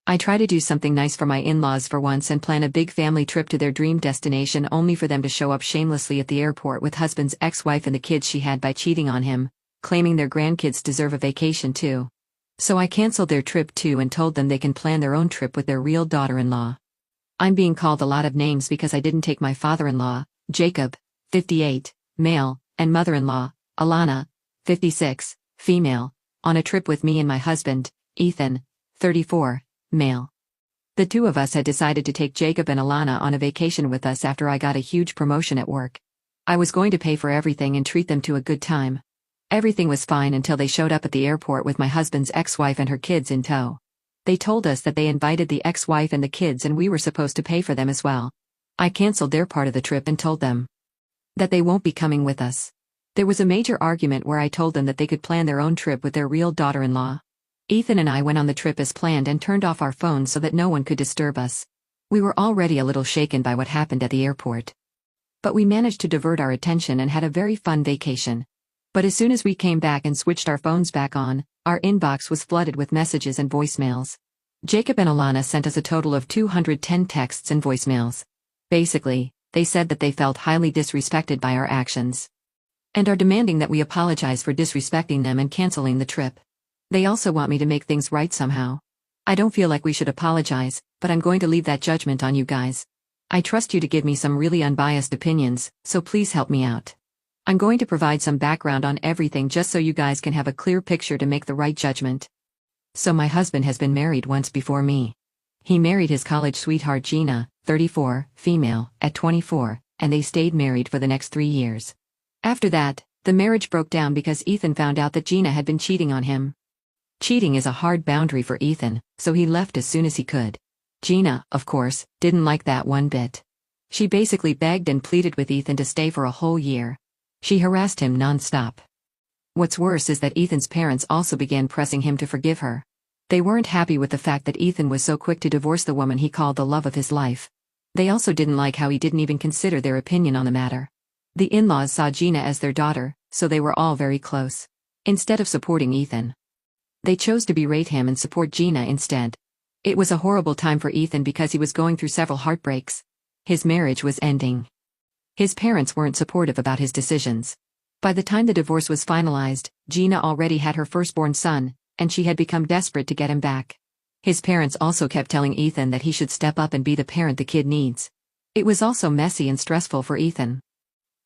I try to do something nice for my in-laws for once and plan a big family trip to their dream destination only for them to show up shamelessly at the airport with husband's ex-wife and the kids she had by cheating on him, claiming their grandkids deserve a vacation too. So I canceled their trip too and told them they can plan their own trip with their real daughter-in-law. I'm being called a lot of names because I didn't take my father-in-law, Jacob, 58, male, and mother-in-law, Alana, 56, female, on a trip with me and my husband, Ethan, 34, male. The two of us had decided to take Jacob and Alana on a vacation with us after I got a huge promotion at work. I was going to pay for everything and treat them to a good time. Everything was fine until they showed up at the airport with my husband's ex-wife and her kids in tow. They told us that they invited the ex-wife and the kids and we were supposed to pay for them as well. I canceled their part of the trip and told them that they won't be coming with us. There was a major argument where I told them that they could plan their own trip with their real daughter-in-law. Ethan and I went on the trip as planned and turned off our phones so that no one could disturb us. We were already a little shaken by what happened at the airport. But we managed to divert our attention and had a very fun vacation. But as soon as we came back and switched our phones back on, our inbox was flooded with messages and voicemails. Jacob and Alana sent us a total of 210 texts and voicemails. Basically, they said that they felt highly disrespected by our actions and are demanding that we apologize for disrespecting them and canceling the trip. They also want me to make things right somehow. I don't feel like we should apologize, but I'm going to leave that judgment on you guys. I trust you to give me some really unbiased opinions, so please help me out. I'm going to provide some background on everything just so you guys can have a clear picture to make the right judgment. So my husband has been married once before me. He married his college sweetheart Gina, 34, female, at 24, and they stayed married for the next 3 years. After that, the marriage broke down because Ethan found out that Gina had been cheating on him. Cheating is a hard boundary for Ethan, so he left as soon as he could. Gina, of course, didn't like that one bit. She basically begged and pleaded with Ethan to stay for a whole year. She harassed him non-stop. What's worse is that Ethan's parents also began pressing him to forgive her. They weren't happy with the fact that Ethan was so quick to divorce the woman he called the love of his life. They also didn't like how he didn't even consider their opinion on the matter. The in-laws saw Gina as their daughter, so they were all very close. Instead of supporting Ethan, they chose to berate him and support Gina instead. It was a horrible time for Ethan because he was going through several heartbreaks. His marriage was ending. His parents weren't supportive about his decisions. By the time the divorce was finalized, Gina already had her firstborn son, and she had become desperate to get him back. His parents also kept telling Ethan that he should step up and be the parent the kid needs. It was also messy and stressful for Ethan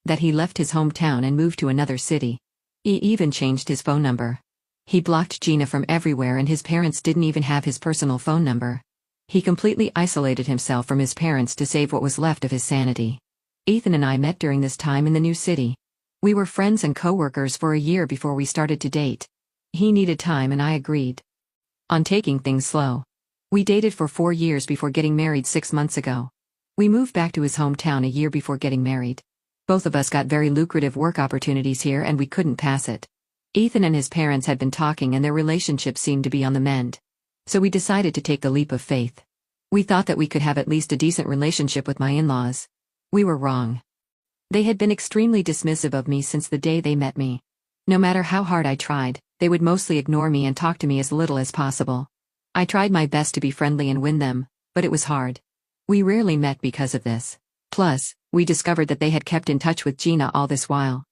that he left his hometown and moved to another city. He even changed his phone number. He blocked Gina from everywhere and his parents didn't even have his personal phone number. He completely isolated himself from his parents to save what was left of his sanity. Ethan and I met during this time in the new city. We were friends and co-workers for a year before we started to date. He needed time and I agreed on taking things slow. We dated for 4 years before getting married 6 months ago. We moved back to his hometown a year before getting married. Both of us got very lucrative work opportunities here and we couldn't pass it. Ethan and his parents had been talking and their relationship seemed to be on the mend. So we decided to take the leap of faith. We thought that we could have at least a decent relationship with my in-laws. We were wrong. They had been extremely dismissive of me since the day they met me. No matter how hard I tried, they would mostly ignore me and talk to me as little as possible. I tried my best to be friendly and win them, but it was hard. We rarely met because of this. Plus, we discovered that they had kept in touch with Gina all this while.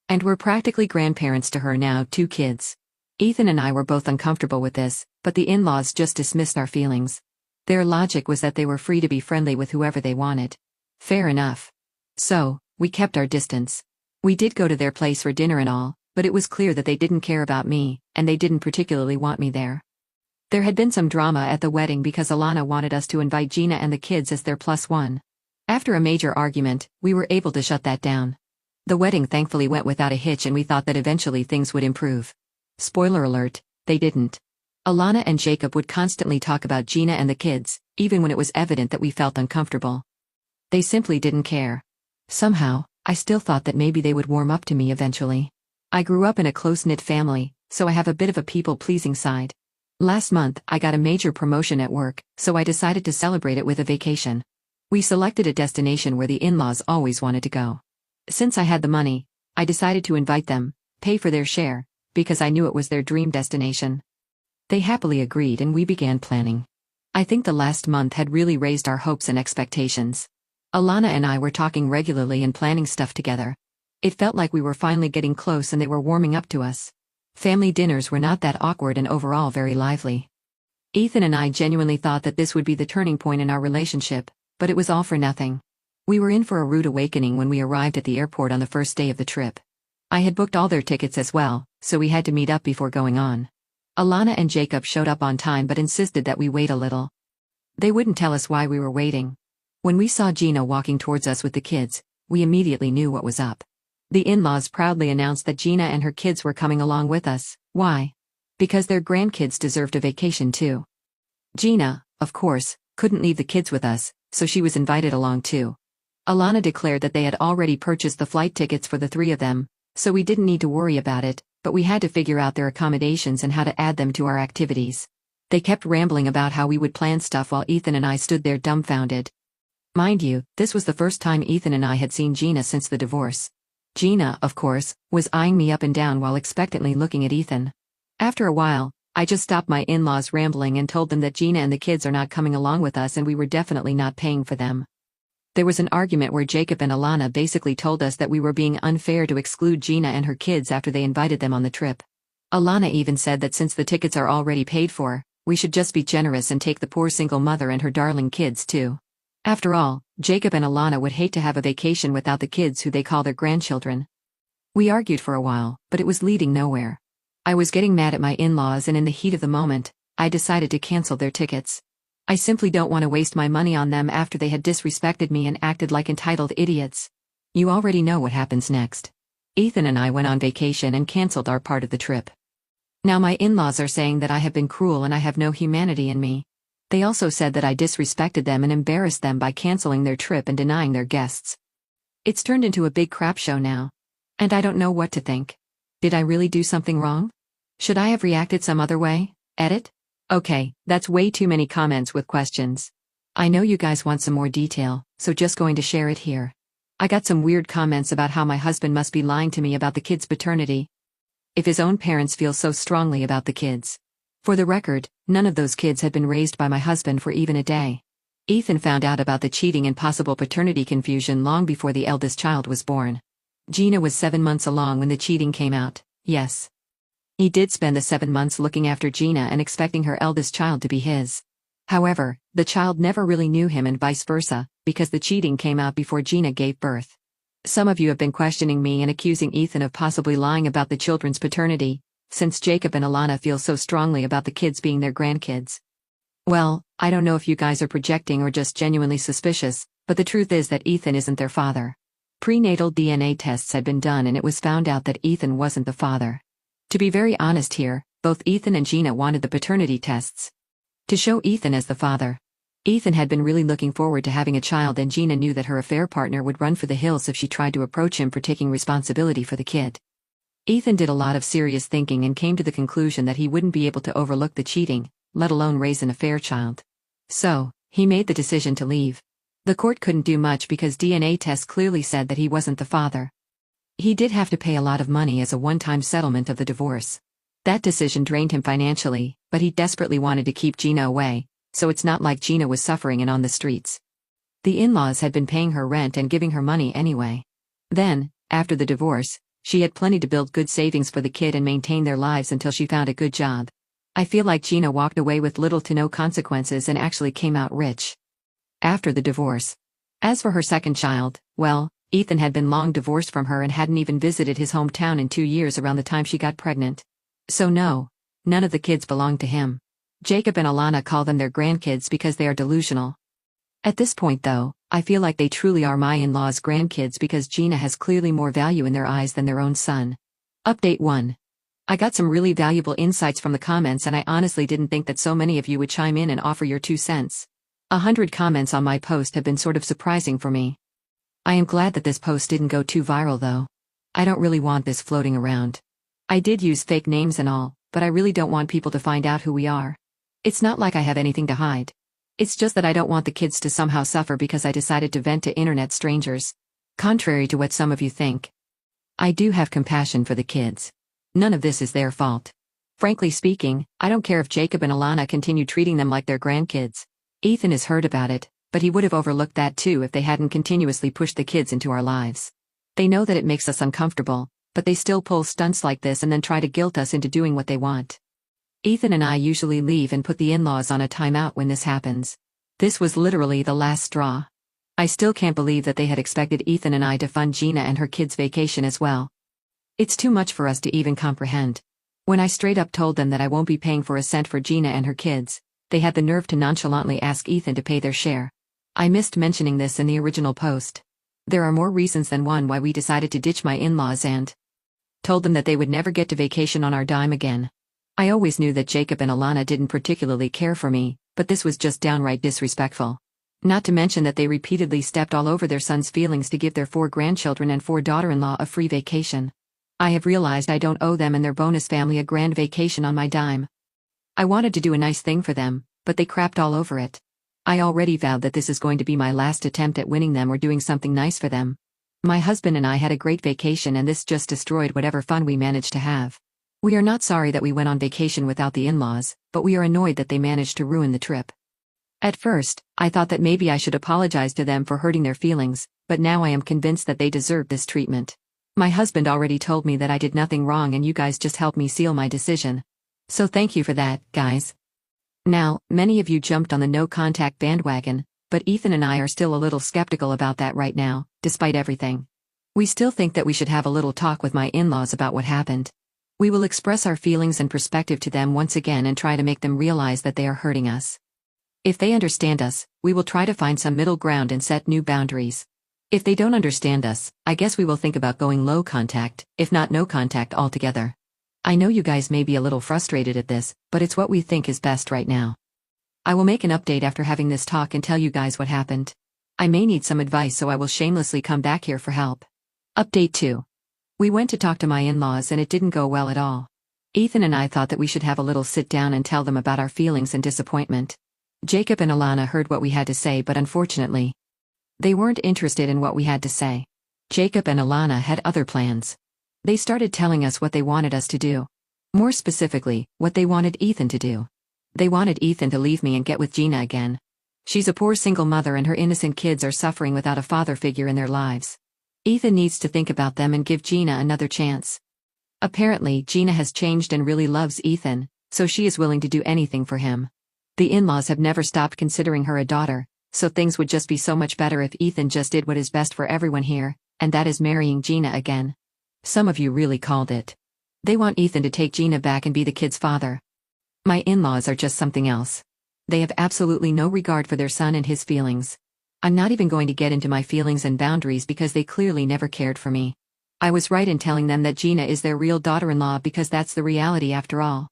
And were practically grandparents to her now, 2 kids. Ethan and I were both uncomfortable with this, but the in-laws just dismissed our feelings. Their logic was that they were free to be friendly with whoever they wanted. Fair enough. So, we kept our distance. We did go to their place for dinner and all, but it was clear that they didn't care about me, and they didn't particularly want me there. There had been some drama at the wedding because Alana wanted us to invite Gina and the kids as their +1. After a major argument, we were able to shut that down. The wedding thankfully went without a hitch and we thought that eventually things would improve. Spoiler alert, they didn't. Alana and Jacob would constantly talk about Gina and the kids, even when it was evident that we felt uncomfortable. They simply didn't care. Somehow, I still thought that maybe they would warm up to me eventually. I grew up in a close-knit family, so I have a bit of a people-pleasing side. Last month, I got a major promotion at work, so I decided to celebrate it with a vacation. We selected a destination where the in-laws always wanted to go. Since I had the money, I decided to invite them, pay for their share, because I knew it was their dream destination. They happily agreed and we began planning. I think the last month had really raised our hopes and expectations. Alana and I were talking regularly and planning stuff together. It felt like we were finally getting close and they were warming up to us. Family dinners were not that awkward and overall very lively. Ethan and I genuinely thought that this would be the turning point in our relationship, but it was all for nothing. We were in for a rude awakening when we arrived at the airport on the first day of the trip. I had booked all their tickets as well, so we had to meet up before going on. Alana and Jacob showed up on time but insisted that we wait a little. They wouldn't tell us why we were waiting. When we saw Gina walking towards us with the kids, we immediately knew what was up. The in-laws proudly announced that Gina and her kids were coming along with us. Why? Because their grandkids deserved a vacation too. Gina, of course, couldn't leave the kids with us, so she was invited along too. Alana declared that they had already purchased the flight tickets for the three of them, so we didn't need to worry about it, but we had to figure out their accommodations and how to add them to our activities. They kept rambling about how we would plan stuff while Ethan and I stood there dumbfounded. Mind you, this was the first time Ethan and I had seen Gina since the divorce. Gina, of course, was eyeing me up and down while expectantly looking at Ethan. After a while, I just stopped my in-laws rambling and told them that Gina and the kids are not coming along with us and we were definitely not paying for them. There was an argument where Jacob and Alana basically told us that we were being unfair to exclude Gina and her kids after they invited them on the trip. Alana even said that since the tickets are already paid for, we should just be generous and take the poor single mother and her darling kids too. After all, Jacob and Alana would hate to have a vacation without the kids who they call their grandchildren. We argued for a while, but it was leading nowhere. I was getting mad at my in-laws and in the heat of the moment, I decided to cancel their tickets. I simply don't want to waste my money on them after they had disrespected me and acted like entitled idiots. You already know what happens next. Ethan and I went on vacation and canceled our part of the trip. Now my in-laws are saying that I have been cruel and I have no humanity in me. They also said that I disrespected them and embarrassed them by canceling their trip and denying their guests. It's turned into a big crap show now. And I don't know what to think. Did I really do something wrong? Should I have reacted some other way? Edit? Okay, that's way too many comments with questions. I know you guys want some more detail, so just going to share it here. I got some weird comments about how my husband must be lying to me about the kids' paternity. If his own parents feel so strongly about the kids. For the record, none of those kids had been raised by my husband for even a day. Ethan found out about the cheating and possible paternity confusion long before the eldest child was born. Gina was 7 months along when the cheating came out, yes. He did spend the 7 months looking after Gina and expecting her eldest child to be his. However, the child never really knew him and vice versa, because the cheating came out before Gina gave birth. Some of you have been questioning me and accusing Ethan of possibly lying about the children's paternity, since Jacob and Alana feel so strongly about the kids being their grandkids. Well, I don't know if you guys are projecting or just genuinely suspicious, but the truth is that Ethan isn't their father. Prenatal DNA tests had been done and it was found out that Ethan wasn't the father. To be very honest here, both Ethan and Gina wanted the paternity tests to show Ethan as the father. Ethan had been really looking forward to having a child and Gina knew that her affair partner would run for the hills if she tried to approach him for taking responsibility for the kid. Ethan did a lot of serious thinking and came to the conclusion that he wouldn't be able to overlook the cheating, let alone raise an affair child. So, he made the decision to leave. The court couldn't do much because DNA tests clearly said that he wasn't the father. He did have to pay a lot of money as a one-time settlement of the divorce. That decision drained him financially, but he desperately wanted to keep Gina away, so it's not like Gina was suffering and on the streets. The in-laws had been paying her rent and giving her money anyway. Then, after the divorce, she had plenty to build good savings for the kid and maintain their lives until she found a good job. I feel like Gina walked away with little to no consequences and actually came out rich after the divorce. As for her second child, well, Ethan had been long divorced from her and hadn't even visited his hometown in 2 years around the time she got pregnant. So no, none of the kids belonged to him. Jacob and Alana call them their grandkids because they are delusional. At this point though, I feel like they truly are my in-laws' grandkids because Gina has clearly more value in their eyes than their own son. Update 1. I got some really valuable insights from the comments and I honestly didn't think that so many of you would chime in and offer your 2 cents. 100 comments on my post have been sort of surprising for me. I am glad that this post didn't go too viral though. I don't really want this floating around. I did use fake names and all, but I really don't want people to find out who we are. It's not like I have anything to hide. It's just that I don't want the kids to somehow suffer because I decided to vent to internet strangers. Contrary to what some of you think. I do have compassion for the kids. None of this is their fault. Frankly speaking, I don't care if Jacob and Alana continue treating them like their grandkids. Ethan has heard about it, but he would have overlooked that too if they hadn't continuously pushed the kids into our lives. They know that it makes us uncomfortable, but they still pull stunts like this and then try to guilt us into doing what they want. Ethan and I usually leave and put the in-laws on a timeout when this happens. This was literally the last straw. I still can't believe that they had expected Ethan and I to fund Gina and her kids' vacation as well. It's too much for us to even comprehend. When I straight up told them that I won't be paying for a cent for Gina and her kids, they had the nerve to nonchalantly ask Ethan to pay their share. I missed mentioning this in the original post. There are more reasons than one why we decided to ditch my in-laws and told them that they would never get to vacation on our dime again. I always knew that Jacob and Alana didn't particularly care for me, but this was just downright disrespectful. Not to mention that they repeatedly stepped all over their son's feelings to give their 4 grandchildren and 4 daughter-in-law a free vacation. I have realized I don't owe them and their bonus family a grand vacation on my dime. I wanted to do a nice thing for them, but they crapped all over it. I already vowed that this is going to be my last attempt at winning them or doing something nice for them. My husband and I had a great vacation and this just destroyed whatever fun we managed to have. We are not sorry that we went on vacation without the in-laws, but we are annoyed that they managed to ruin the trip. At first, I thought that maybe I should apologize to them for hurting their feelings, but now I am convinced that they deserve this treatment. My husband already told me that I did nothing wrong and you guys just helped me seal my decision. So thank you for that, guys. Now, many of you jumped on the no-contact bandwagon, but Ethan and I are still a little skeptical about that right now, despite everything. We still think that we should have a little talk with my in-laws about what happened. We will express our feelings and perspective to them once again and try to make them realize that they are hurting us. If they understand us, we will try to find some middle ground and set new boundaries. If they don't understand us, I guess we will think about going low contact, if not no contact altogether. I know you guys may be a little frustrated at this, but it's what we think is best right now. I will make an update after having this talk and tell you guys what happened. I may need some advice, so I will shamelessly come back here for help. Update 2. We went to talk to my in-laws and it didn't go well at all. Ethan and I thought that we should have a little sit down and tell them about our feelings and disappointment. Jacob and Alana heard what we had to say, but unfortunately, they weren't interested in what we had to say. Jacob and Alana had other plans. They started telling us what they wanted us to do. More specifically, what they wanted Ethan to do. They wanted Ethan to leave me and get with Gina again. She's a poor single mother and her innocent kids are suffering without a father figure in their lives. Ethan needs to think about them and give Gina another chance. Apparently, Gina has changed and really loves Ethan, so she is willing to do anything for him. The in-laws have never stopped considering her a daughter, so things would just be so much better if Ethan just did what is best for everyone here, and that is marrying Gina again. Some of you really called it. They want Ethan to take Gina back and be the kid's father. My in-laws are just something else. They have absolutely no regard for their son and his feelings. I'm not even going to get into my feelings and boundaries because they clearly never cared for me. I was right in telling them that Gina is their real daughter-in-law because that's the reality after all.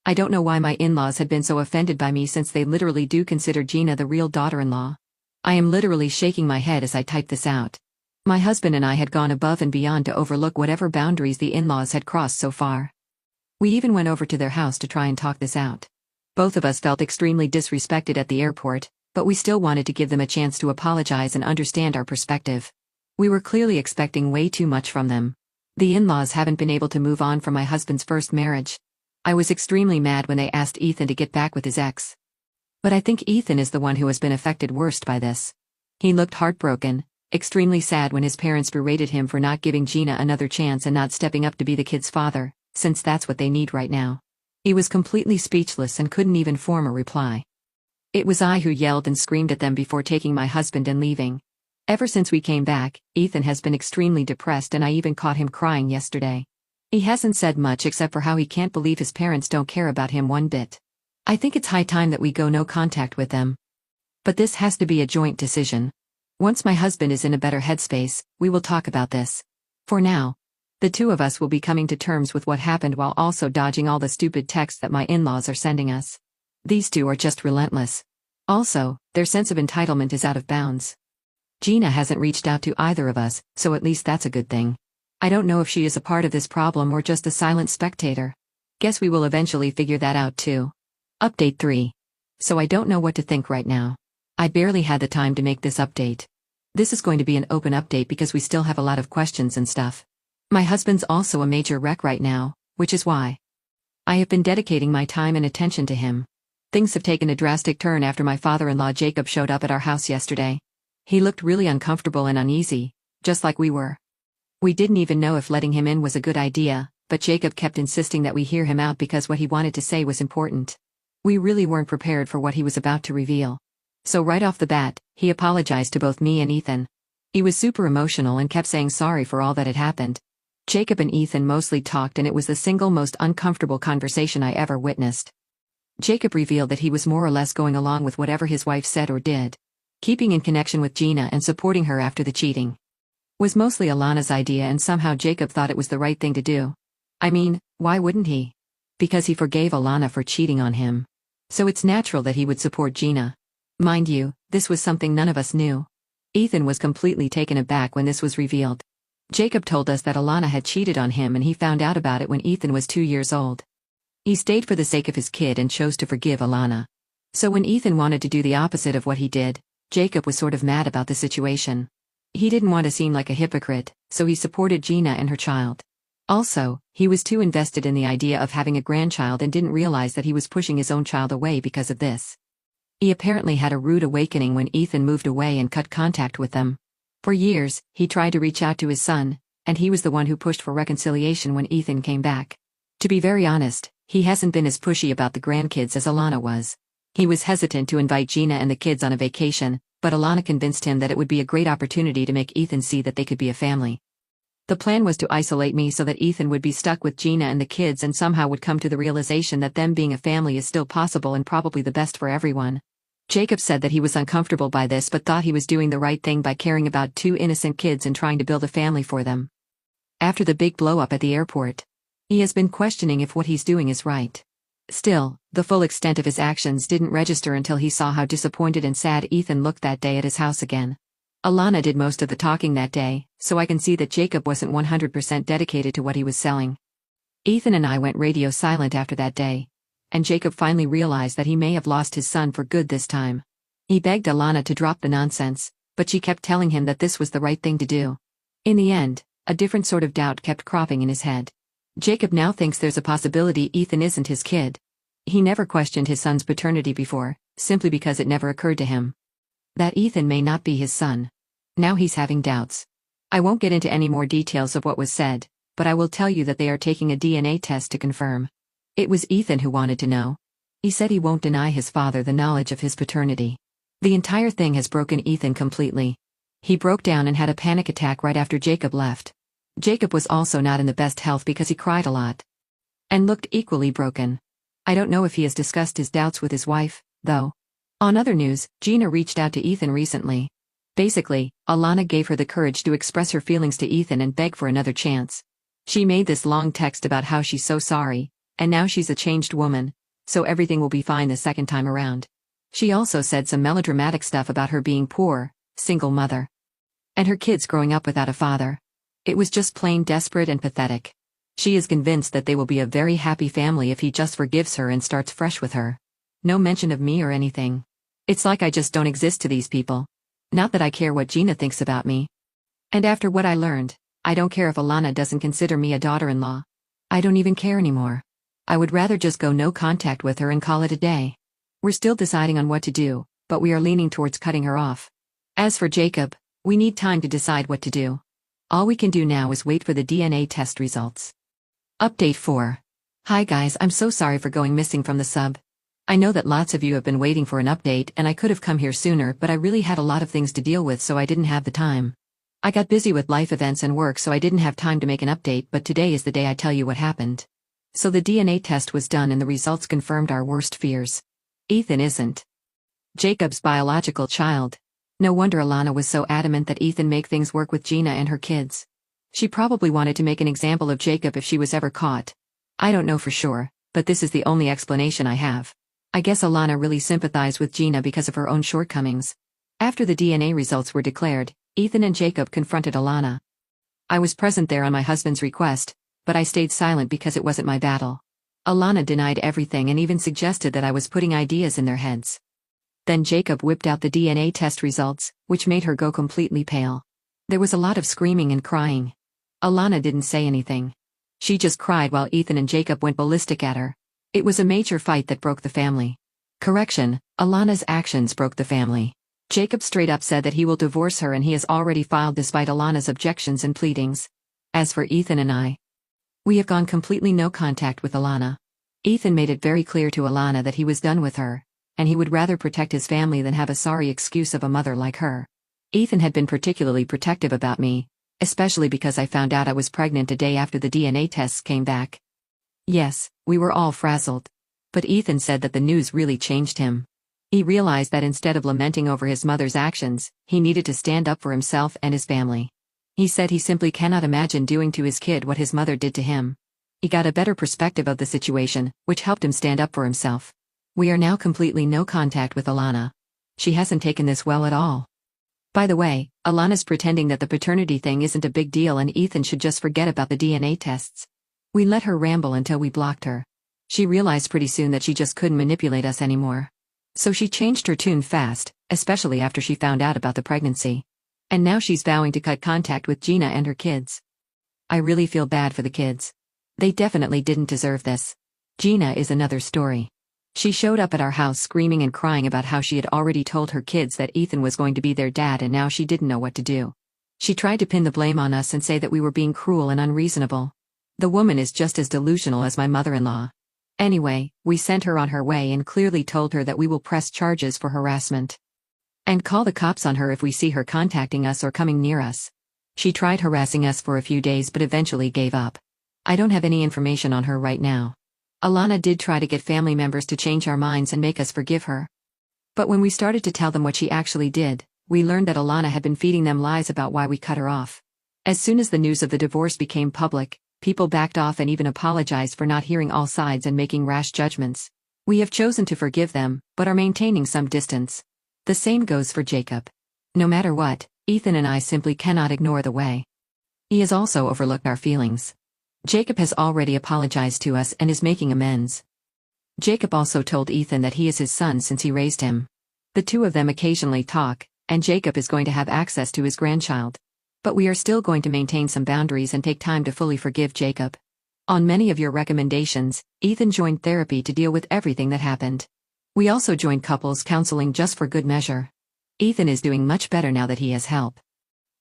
I don't know why my in-laws had been so offended by me since they literally do consider Gina the real daughter-in-law. I am literally shaking my head as I type this out. My husband and I had gone above and beyond to overlook whatever boundaries the in-laws had crossed so far. We even went over to their house to try and talk this out. Both of us felt extremely disrespected at the airport, but we still wanted to give them a chance to apologize and understand our perspective. We were clearly expecting way too much from them. The in-laws haven't been able to move on from my husband's first marriage. I was extremely mad when they asked Ethan to get back with his ex. But I think Ethan is the one who has been affected worst by this. He looked heartbroken, extremely sad when his parents berated him for not giving Gina another chance and not stepping up to be the kid's father, since that's what they need right now. He was completely speechless and couldn't even form a reply. It was I who yelled and screamed at them before taking my husband and leaving. Ever since we came back, Ethan has been extremely depressed and I even caught him crying yesterday. He hasn't said much except for how he can't believe his parents don't care about him one bit. I think it's high time that we go no contact with them. But this has to be a joint decision. Once my husband is in a better headspace, we will talk about this. For now, the two of us will be coming to terms with what happened while also dodging all the stupid texts that my in-laws are sending us. These two are just relentless. Also, their sense of entitlement is out of bounds. Gina hasn't reached out to either of us, so at least that's a good thing. I don't know if she is a part of this problem or just a silent spectator. Guess we will eventually figure that out too. Update 3. So I don't know what to think right now. I barely had the time to make this update. This is going to be an open update because we still have a lot of questions and stuff. My husband's also a major wreck right now, which is why I have been dedicating my time and attention to him. Things have taken a drastic turn after my father-in-law Jacob showed up at our house yesterday. He looked really uncomfortable and uneasy, just like we were. We didn't even know if letting him in was a good idea, but Jacob kept insisting that we hear him out because what he wanted to say was important. We really weren't prepared for what he was about to reveal. So right off the bat, he apologized to both me and Ethan. He was super emotional and kept saying sorry for all that had happened. Jacob and Ethan mostly talked, and it was the single most uncomfortable conversation I ever witnessed. Jacob revealed that he was more or less going along with whatever his wife said or did. Keeping in connection with Gina and supporting her after the cheating was mostly Alana's idea, and somehow Jacob thought it was the right thing to do. I mean, why wouldn't he? Because he forgave Alana for cheating on him. So it's natural that he would support Gina. Mind you, this was something none of us knew. Ethan was completely taken aback when this was revealed. Jacob told us that Alana had cheated on him, and he found out about it when Ethan was 2 years old. He stayed for the sake of his kid and chose to forgive Alana. So when Ethan wanted to do the opposite of what he did, Jacob was sort of mad about the situation. He didn't want to seem like a hypocrite, so he supported Gina and her child. Also, he was too invested in the idea of having a grandchild and didn't realize that he was pushing his own child away because of this. He apparently had a rude awakening when Ethan moved away and cut contact with them. For years, he tried to reach out to his son, and he was the one who pushed for reconciliation when Ethan came back. To be very honest, he hasn't been as pushy about the grandkids as Alana was. He was hesitant to invite Gina and the kids on a vacation, but Alana convinced him that it would be a great opportunity to make Ethan see that they could be a family. The plan was to isolate me so that Ethan would be stuck with Gina and the kids and somehow would come to the realization that them being a family is still possible and probably the best for everyone. Jacob said that he was uncomfortable by this but thought he was doing the right thing by caring about 2 innocent kids and trying to build a family for them. After the big blow-up at the airport, he has been questioning if what he's doing is right. Still, the full extent of his actions didn't register until he saw how disappointed and sad Ethan looked that day at his house again. Alana did most of the talking that day, so I can see that Jacob wasn't 100% dedicated to what he was selling. Ethan and I went radio silent after that day, and Jacob finally realized that he may have lost his son for good this time. He begged Alana to drop the nonsense, but she kept telling him that this was the right thing to do. In the end, a different sort of doubt kept cropping in his head. Jacob now thinks there's a possibility Ethan isn't his kid. He never questioned his son's paternity before, simply because it never occurred to him that Ethan may not be his son. Now he's having doubts. I won't get into any more details of what was said, but I will tell you that they are taking a DNA test to confirm. It was Ethan who wanted to know. He said he won't deny his father the knowledge of his paternity. The entire thing has broken Ethan completely. He broke down and had a panic attack right after Jacob left. Jacob was also not in the best health because he cried a lot and looked equally broken. I don't know if he has discussed his doubts with his wife, though. On other news, Gina reached out to Ethan recently. Basically, Alana gave her the courage to express her feelings to Ethan and beg for another chance. She made this long text about how she's so sorry, and now she's a changed woman, so everything will be fine the second time around. She also said some melodramatic stuff about her being poor, single mother, and her kids growing up without a father. It was just plain desperate and pathetic. She is convinced that they will be a very happy family if he just forgives her and starts fresh with her. No mention of me or anything. It's like I just don't exist to these people. Not that I care what Gina thinks about me. And after what I learned, I don't care if Alana doesn't consider me a daughter-in-law. I don't even care anymore. I would rather just go no contact with her and call it a day. We're still deciding on what to do, but we are leaning towards cutting her off. As for Jacob, we need time to decide what to do. All we can do now is wait for the DNA test results. Update 4. Hi guys, I'm so sorry for going missing from the sub. I know that lots of you have been waiting for an update and I could have come here sooner, but I really had a lot of things to deal with, so I didn't have the time. I got busy with life events and work, so I didn't have time to make an update, but today is the day I tell you what happened. So the DNA test was done and the results confirmed our worst fears. Ethan isn't Jacob's biological child. No wonder Alana was so adamant that Ethan make things work with Gina and her kids. She probably wanted to make an example of Jacob if she was ever caught. I don't know for sure, but this is the only explanation I have. I guess Alana really sympathized with Gina because of her own shortcomings. After the DNA results were declared, Ethan and Jacob confronted Alana. I was present there on my husband's request, but I stayed silent because it wasn't my battle. Alana denied everything and even suggested that I was putting ideas in their heads. Then Jacob whipped out the DNA test results, which made her go completely pale. There was a lot of screaming and crying. Alana didn't say anything. She just cried while Ethan and Jacob went ballistic at her, It was a major fight that broke the family. Correction, Alana's actions broke the family. Jacob straight up said that he will divorce her and he has already filed despite Alana's objections and pleadings. As for Ethan and I, we have gone completely no contact with Alana. Ethan made it very clear to Alana that he was done with her, and he would rather protect his family than have a sorry excuse of a mother like her. Ethan had been particularly protective about me, especially because I found out I was pregnant a day after the DNA tests came back. Yes, we were all frazzled. But Ethan said that the news really changed him. He realized that instead of lamenting over his mother's actions, he needed to stand up for himself and his family. He said he simply cannot imagine doing to his kid what his mother did to him. He got a better perspective of the situation, which helped him stand up for himself. We are now completely no contact with Alana. She hasn't taken this well at all. By the way, Alana's pretending that the paternity thing isn't a big deal and Ethan should just forget about the DNA tests. We let her ramble until we blocked her. She realized pretty soon that she just couldn't manipulate us anymore. So she changed her tune fast, especially after she found out about the pregnancy. And now she's vowing to cut contact with Gina and her kids. I really feel bad for the kids. They definitely didn't deserve this. Gina is another story. She showed up at our house screaming and crying about how she had already told her kids that Ethan was going to be their dad and now she didn't know what to do. She tried to pin the blame on us and say that we were being cruel and unreasonable. The woman is just as delusional as my mother-in-law. Anyway, we sent her on her way and clearly told her that we will press charges for harassment. And call the cops on her if we see her contacting us or coming near us. She tried harassing us for a few days but eventually gave up. I don't have any information on her right now. Alana did try to get family members to change our minds and make us forgive her. But when we started to tell them what she actually did, we learned that Alana had been feeding them lies about why we cut her off. As soon as the news of the divorce became public, people backed off and even apologized for not hearing all sides and making rash judgments. We have chosen to forgive them, but are maintaining some distance. The same goes for Jacob. No matter what, Ethan and I simply cannot ignore the way he has also overlooked our feelings. Jacob has already apologized to us and is making amends. Jacob also told Ethan that he is his son since he raised him. The two of them occasionally talk, and Jacob is going to have access to his grandchild. But we are still going to maintain some boundaries and take time to fully forgive Jacob. On many of your recommendations, Ethan joined therapy to deal with everything that happened. We also joined couples counseling just for good measure. Ethan is doing much better now that he has help.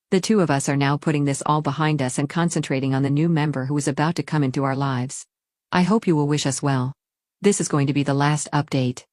The two of us are now putting this all behind us and concentrating on the new member who is about to come into our lives. I hope you will wish us well. This is going to be the last update.